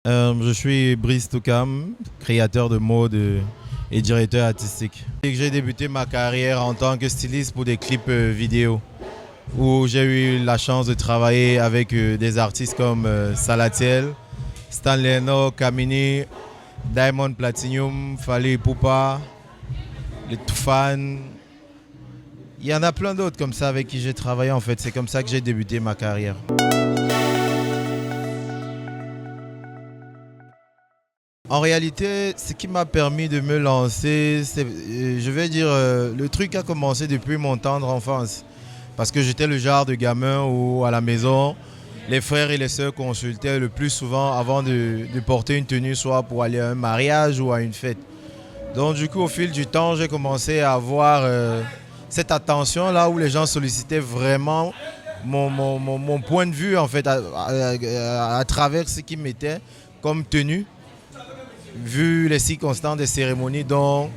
Je suis Brice Toukam, créateur de mode et directeur artistique. J'ai débuté ma carrière en tant que styliste pour des clips vidéo, où j'ai eu la chance de travailler avec des artistes comme Salatiel, Stanley Eno, Kamini, Diamond Platinum, Fally Ipupa, les Toufan. Il y en a plein d'autres comme ça avec qui j'ai travaillé en fait. C'est comme ça que j'ai débuté ma carrière. En réalité, ce qui m'a permis de me lancer, c'est, je vais dire, le truc a commencé depuis mon tendre enfance. Parce que j'étais le genre de gamin où, à la maison, les frères et les sœurs consultaient le plus souvent avant de porter une tenue, soit pour aller à un mariage ou à une fête. Donc du coup, au fil du temps, j'ai commencé à avoir cette attention là où les gens sollicitaient vraiment mon point de vue en fait à travers ce qu'ils mettaient comme tenue, vu les circonstances des cérémonies dont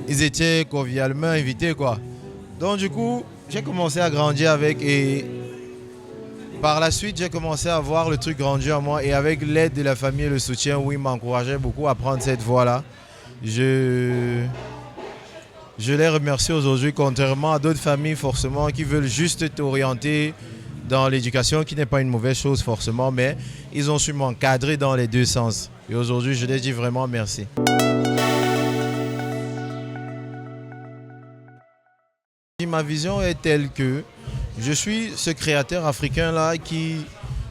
ils étaient cordialement invités quoi. Donc du coup, j'ai commencé à grandir avec et par la suite, j'ai commencé à voir le truc grandir en moi et avec l'aide de la famille et le soutien, où ils m'encourageaient beaucoup à prendre cette voie-là. Je les remercie aujourd'hui, contrairement à d'autres familles forcément qui veulent juste t'orienter dans l'éducation, qui n'est pas une mauvaise chose forcément, mais ils ont su m'encadrer dans les deux sens. Et aujourd'hui, je les dis vraiment merci. Ma vision est telle que je suis ce créateur africain-là qui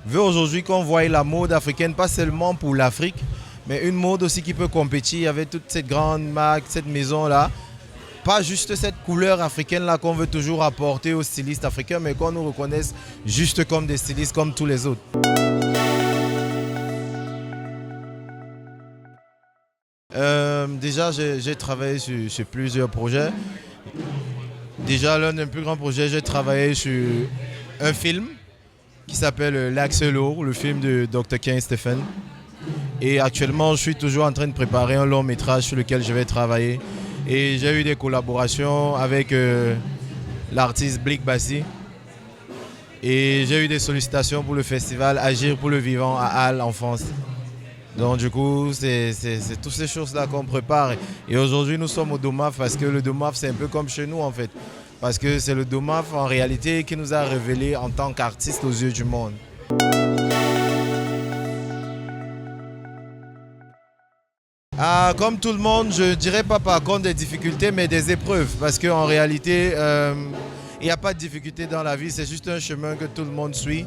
veut aujourd'hui qu'on voie la mode africaine, pas seulement pour l'Afrique, mais une mode aussi qui peut compétir avec toute cette grande marque, cette maison-là. Pas juste cette couleur africaine-là qu'on veut toujours apporter aux stylistes africains, mais qu'on nous reconnaisse juste comme des stylistes comme tous les autres. Déjà, j'ai travaillé sur plusieurs projets. Déjà, l'un des plus grands projets, j'ai travaillé sur un film qui s'appelle L'Axe lourd, le film de Dr. Ken Stephen. Et actuellement, je suis toujours en train de préparer un long métrage sur lequel je vais travailler. Et j'ai eu des collaborations avec l'artiste Blick Bassi. Et j'ai eu des sollicitations pour le festival Agir pour le vivant à Halle en France. Donc du coup, c'est toutes ces choses-là qu'on prépare. Et aujourd'hui, nous sommes au DOMAF parce que le DOMAF, c'est un peu comme chez nous en fait. Parce que c'est le DOMAF en réalité qui nous a révélés en tant qu'artistes aux yeux du monde. Comme tout le monde, je ne dirais pas par contre des difficultés, mais des épreuves. Parce qu'en réalité, il n'y a pas de difficulté dans la vie, c'est juste un chemin que tout le monde suit.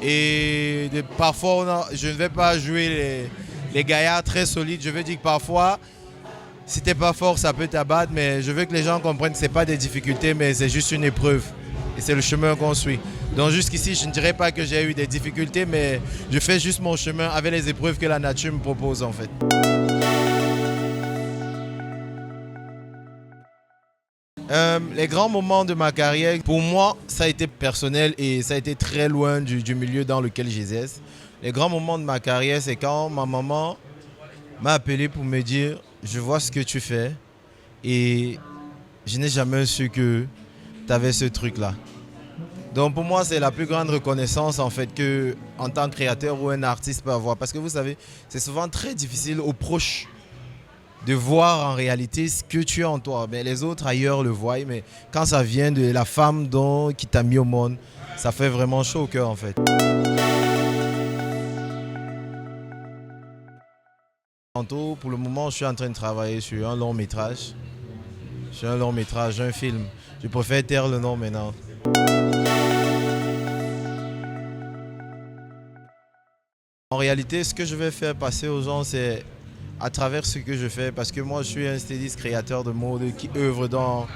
Et parfois, je ne vais pas jouer les gaillards très solides. Je veux dire que parfois, si tu n'es pas fort, ça peut t'abattre. Mais je veux que les gens comprennent que ce n'est pas des difficultés, mais c'est juste une épreuve. Et c'est le chemin qu'on suit. Donc jusqu'ici, je ne dirais pas que j'ai eu des difficultés, mais je fais juste mon chemin avec les épreuves que la nature me propose en fait. Les grands moments de ma carrière, pour moi, ça a été personnel et ça a été très loin du milieu dans lequel j'exerce. Les grands moments de ma carrière, c'est quand ma maman m'a appelé pour me dire « Je vois ce que tu fais et je n'ai jamais su que tu avais ce truc-là. » Donc pour moi, c'est la plus grande reconnaissance en fait que en tant que créateur ou un artiste peut avoir. Parce que vous savez, c'est souvent très difficile aux proches de voir en réalité ce que tu as en toi. Mais les autres ailleurs le voient, mais quand ça vient de la femme qui t'a mis au monde, ça fait vraiment chaud au cœur en fait. Pour le moment, je suis en train de travailler sur un long métrage. Sur un long métrage, un film. Je préfère taire le nom maintenant. En réalité, ce que je vais faire passer aux gens, c'est à travers ce que je fais, parce que moi je suis un styliste créateur de mode qui œuvre dans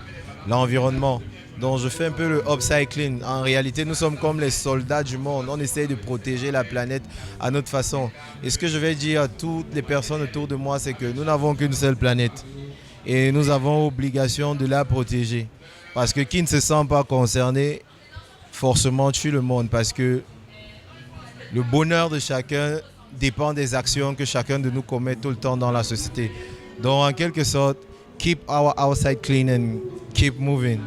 l'environnement. Donc je fais un peu le upcycling. En réalité, nous sommes comme les soldats du monde. On essaie de protéger la planète à notre façon. Et ce que je vais dire à toutes les personnes autour de moi, c'est que nous n'avons qu'une seule planète. Et nous avons obligation de la protéger. Parce que qui ne se sent pas concerné, forcément tue le monde. Parce que le bonheur de chacun dépend des actions que chacun de nous commet tout le temps dans la société. Donc en quelque sorte, keep our outside clean and keep moving.